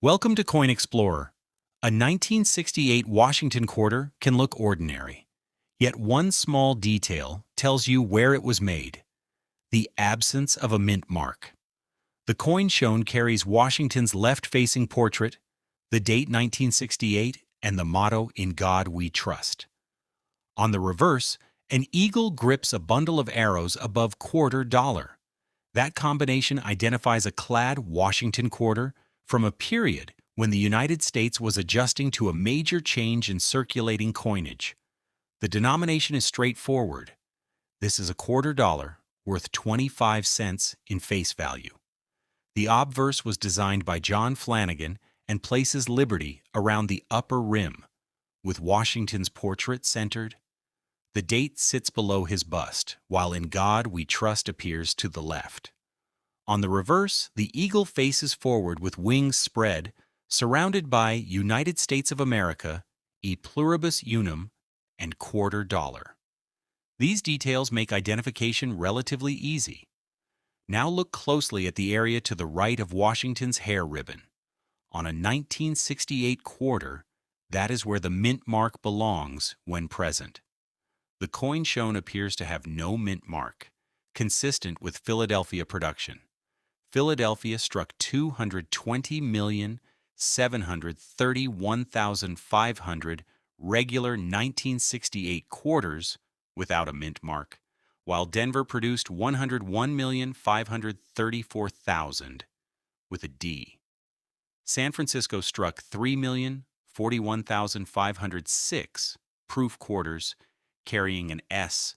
Welcome to Coin Explorer. A 1968 Washington quarter can look ordinary, yet one small detail tells you where it was made: the absence of a mint mark. The coin shown carries Washington's left-facing portrait, the date 1968, and the motto "In God We Trust." On the reverse, an eagle grips a bundle of arrows above $quarter. That combination identifies a Clad Washington quarter from a period when the United States was adjusting to a major change in circulating coinage. The denomination is straightforward. This is a $quarter worth 25 cents in face value. The obverse was designed by John Flanagan and places Liberty around the upper rim, with Washington's portrait centered. The date sits below his bust, while "In God We Trust" appears to the left. On the reverse, the eagle faces forward with wings spread, surrounded by "United States of America, e pluribus unum," and $quarter. These details make identification relatively easy. Now look closely at the area to the right of Washington's hair ribbon. On a 1968 quarter, that is where the mint mark belongs when present. The coin shown appears to have no mint mark, consistent with Philadelphia production. Philadelphia struck 220,731,500 regular 1968 quarters without a mint mark, while Denver produced 101,534,000 with a D. San Francisco struck 3,041,506 proof quarters carrying an S,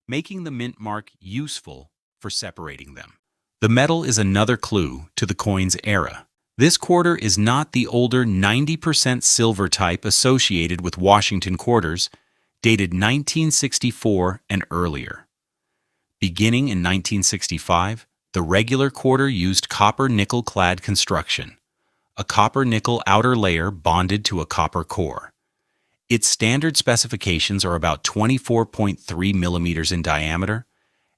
making the mint mark useful for separating them. The metal is another clue to the coin's era. This quarter is not the older 90% silver type associated with Washington quarters, dated 1964 and earlier. Beginning in 1965, the regular quarter used copper-nickel clad construction, a copper-nickel outer layer bonded to a copper core. Its standard specifications are about 24.3 millimeters in diameter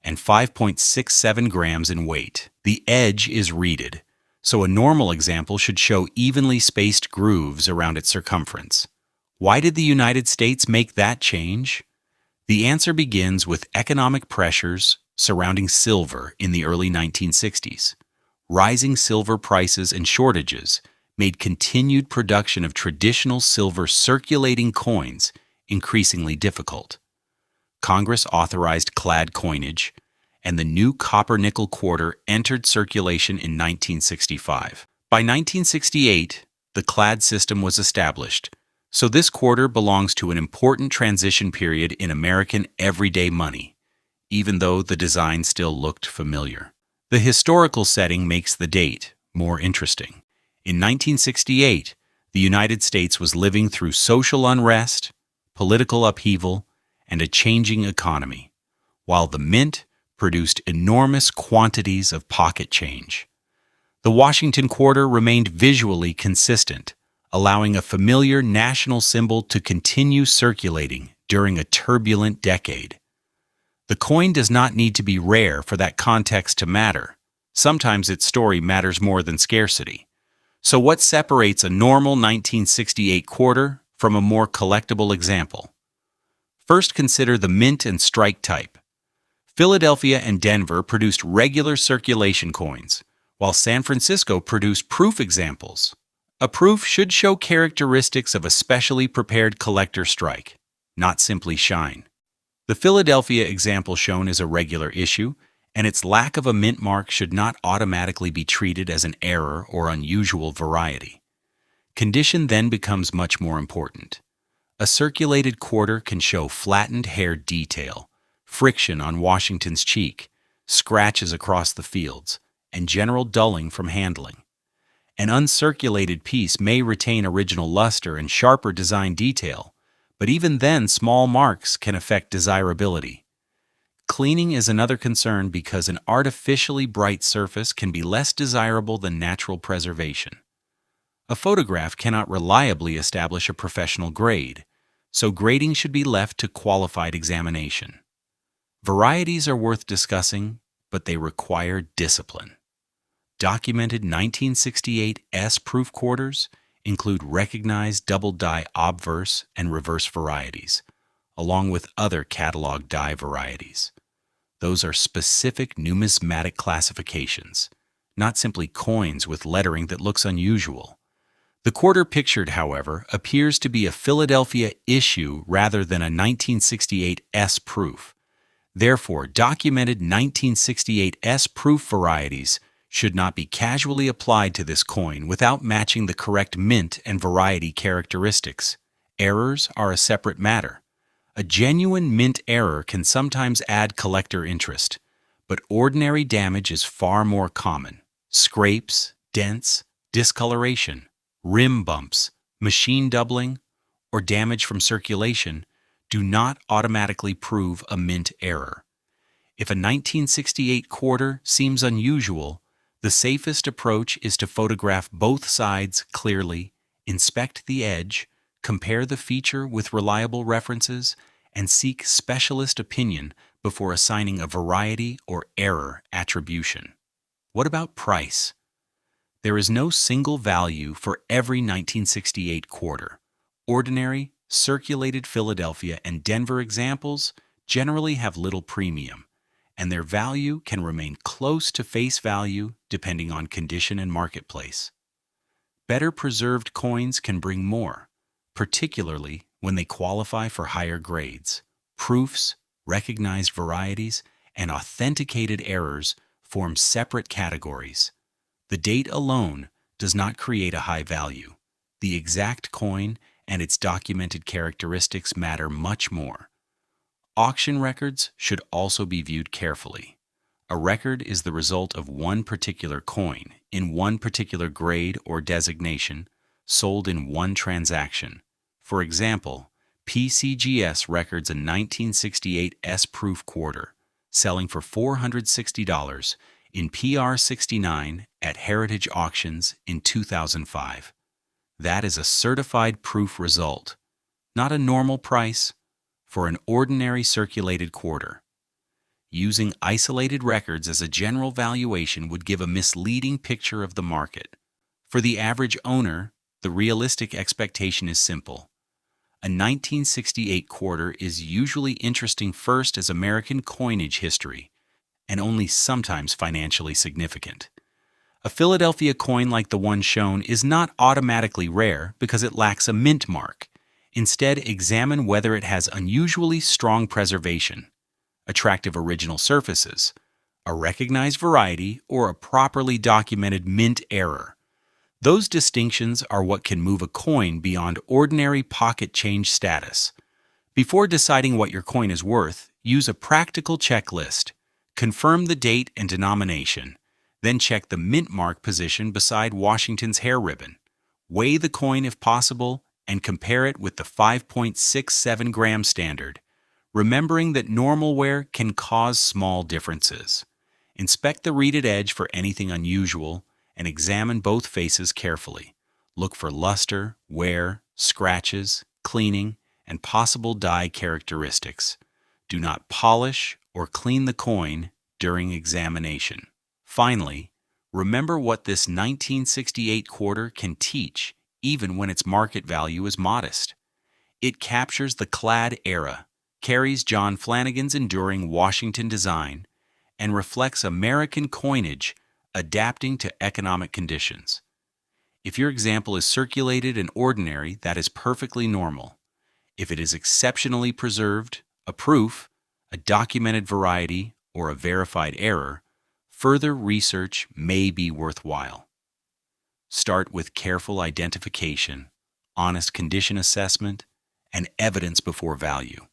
and 5.67 grams in weight. The edge is reeded, so a normal example should show evenly spaced grooves around its circumference. Why did the United States make that change? The answer begins with economic pressures surrounding silver in the early 1960s. Rising silver prices and shortages made continued production of traditional silver circulating coins increasingly difficult. Congress authorized Clad Coinage, and the new copper-nickel quarter entered circulation in 1965. By 1968, the Clad system was established, so this quarter belongs to an important transition period in American everyday money, even though the design still looked familiar. The historical setting makes the date more interesting. In 1968, the United States was living through social unrest, political upheaval, and a changing economy, while the mint produced enormous quantities of pocket change. The Washington quarter remained visually consistent, allowing a familiar national symbol to continue circulating during a turbulent decade. The coin does not need to be rare for that context to matter. Sometimes its story matters more than scarcity. So what separates a normal 1968 quarter from a more collectible example? First, consider the mint and strike type. Philadelphia and Denver produced regular circulation coins, while San Francisco produced proof examples. A proof should show characteristics of a specially prepared collector strike, not simply shine. The Philadelphia example shown is a regular issue, and its lack of a mint mark should not automatically be treated as an error or unusual variety. Condition then becomes much more important. A circulated quarter can show flattened hair detail, friction on Washington's cheek, scratches across the fields, and general dulling from handling. An uncirculated piece may retain original luster and sharper design detail, but even then small marks can affect desirability. Cleaning is another concern because an artificially bright surface can be less desirable than natural preservation. A photograph cannot reliably establish a professional grade, so grading should be left to qualified examination. Varieties are worth discussing, but they require discipline. Documented 1968 S proof quarters include recognized double die obverse and reverse varieties, along with other catalog die varieties. Those are specific numismatic classifications, not simply coins with lettering that looks unusual. The quarter pictured, however, appears to be a Philadelphia issue rather than a 1968 S proof. Therefore, documented 1968 S proof varieties should not be casually applied to this coin without matching the correct mint and variety characteristics. Errors are a separate matter. A genuine mint error can sometimes add collector interest, but ordinary damage is far more common. Scrapes, dents, discoloration, rim bumps, machine doubling, or damage from circulation do not automatically prove a mint error. If a 1968 quarter seems unusual, the safest approach is to photograph both sides clearly, inspect the edge, compare the feature with reliable references, and seek specialist opinion before assigning a variety or error attribution. What about price? There is no single value for every 1968 quarter. Ordinary, circulated Philadelphia and Denver examples generally have little premium, and their value can remain close to face value depending on condition and marketplace. Better preserved coins can bring more, particularly when they qualify for higher grades. Proofs, recognized varieties, and authenticated errors form separate categories. The date alone does not create a high value. The exact coin and its documented characteristics matter much more. Auction records should also be viewed carefully. A record is the result of one particular coin in one particular grade or designation sold in one transaction. For example, PCGS records a 1968 S proof quarter selling for $460 in PR69 at Heritage Auctions in 2005. That is a certified proof result, not a normal price for an ordinary circulated quarter. Using isolated records as a general valuation would give a misleading picture of the market. For the average owner, the realistic expectation is simple. A 1968 quarter is usually interesting first as American coinage history, and only sometimes financially significant. A Philadelphia coin like the one shown is not automatically rare because it lacks a mint mark. Instead, examine whether it has unusually strong preservation, attractive original surfaces, a recognized variety, or a properly documented mint error. Those distinctions are what can move a coin beyond ordinary pocket change status. Before deciding what your coin is worth, use a practical checklist. Confirm the date and denomination. Then check the mint mark position beside Washington's hair ribbon. Weigh the coin if possible and compare it with the 5.67 gram standard, remembering that normal wear can cause small differences. Inspect the reeded edge for anything unusual and examine both faces carefully. Look for luster, wear, scratches, cleaning, and possible die characteristics. Do not polish or clean the coin during examination. Finally, remember what this 1968 quarter can teach even when its market value is modest. It captures the Clad era, carries John Flanagan's enduring Washington design, and reflects American coinage adapting to economic conditions. If your example is circulated and ordinary, that is perfectly normal. If it is exceptionally preserved, a proof, a documented variety, or a verified error, further research may be worthwhile. Start with careful identification, honest condition assessment, and evidence before value.